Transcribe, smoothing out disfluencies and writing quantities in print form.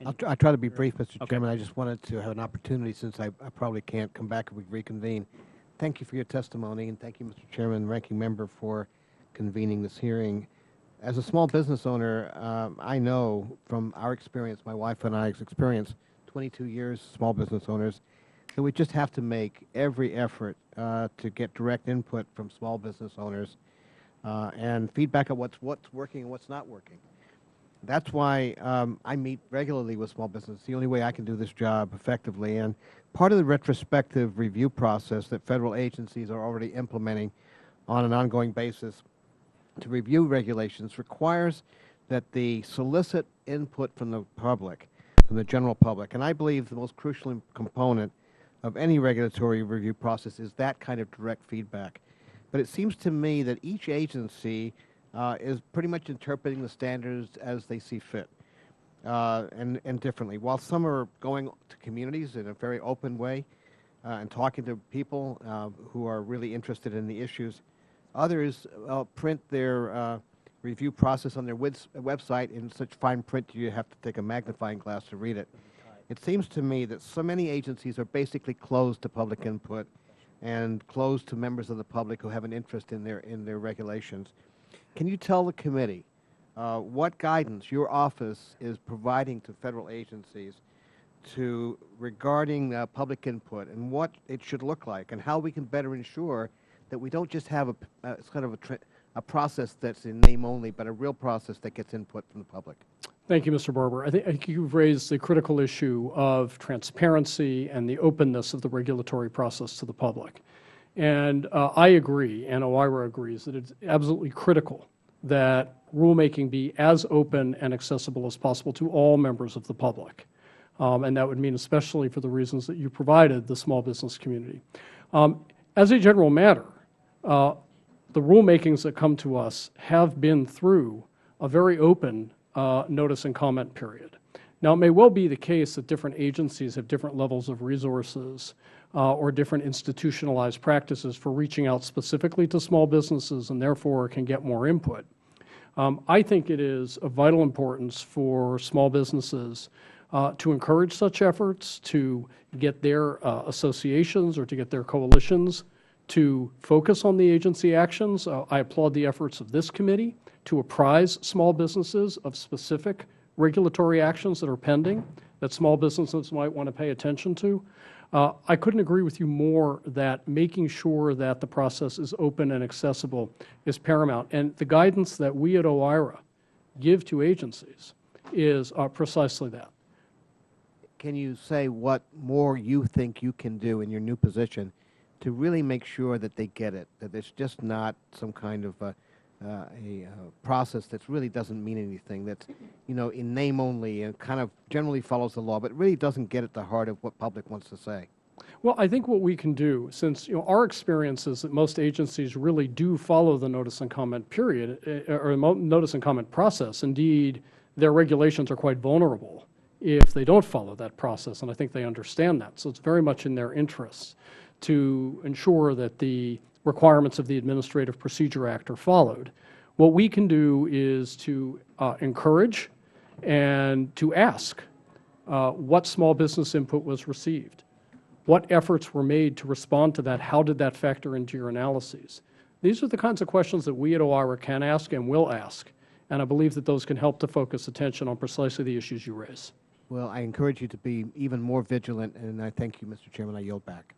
I'll try to be brief, Mr. Chairman. I just wanted to have an opportunity, since I probably can't come back if we reconvene. Thank you for your testimony, and thank you, Mr. Chairman and Ranking Member, for convening this hearing. As a small business owner, I know from our experience, my wife and I's experience, 22 years small business owners, that we just have to make every effort to get direct input from small business owners and feedback on what's working and what's not working. That's why I meet regularly with small business. It's the only way I can do this job effectively. And part of the retrospective review process that federal agencies are already implementing on an ongoing basis to review regulations requires that they solicit input from the public, from the general public. And I believe the most crucial component of any regulatory review process is that kind of direct feedback. But it seems to me that each agency is pretty much interpreting the standards as they see fit and differently. While some are going to communities in a very open way and talking to people who are really interested in the issues, others print their review process on their website in such fine print you have to take a magnifying glass to read it. It seems to me that so many agencies are basically closed to public input and closed to members of the public who have an interest in their regulations. Can you tell the committee what guidance your office is providing to federal agencies regarding public input and what it should look like, and how we can better ensure that we don't just have a process that's in name only, but a real process that gets input from the public? Thank you, Mr. Barber. I think you've raised the critical issue of transparency and the openness of the regulatory process to the public. And I agree, and OIRA agrees, that it's absolutely critical that rulemaking be as open and accessible as possible to all members of the public. And that would mean, especially for the reasons that you provided, the small business community. As a general matter, the rulemakings that come to us have been through a very open notice and comment period. Now, it may well be the case that different agencies have different levels of resources or different institutionalized practices for reaching out specifically to small businesses and therefore can get more input. I think it is of vital importance for small businesses to encourage such efforts, to get their associations or to get their coalitions to focus on the agency actions. I applaud the efforts of this committee to apprise small businesses of specific regulatory actions that are pending that small businesses might want to pay attention to. I couldn't agree with you more that making sure that the process is open and accessible is paramount. And the guidance that we at OIRA give to agencies is precisely that. Can you say what more you think you can do in your new position to really make sure that they get it, that it's just not some kind of a process that really doesn't mean anything, that's, in name only and kind of generally follows the law, but really doesn't get at the heart of what public wants to say? Well, I think what we can do, since our experience is that most agencies really do follow the notice and comment period or notice and comment process. Indeed, their regulations are quite vulnerable if they don't follow that process, and I think they understand that. So it's very much in their interests to ensure that the requirements of the Administrative Procedure Act are followed. What we can do is to encourage and to ask what small business input was received, what efforts were made to respond to that, how did that factor into your analyses. These are the kinds of questions that we at OIRA can ask and will ask, and I believe that those can help to focus attention on precisely the issues you raise. Well, I encourage you to be even more vigilant, and I thank you, Mr. Chairman. I yield back.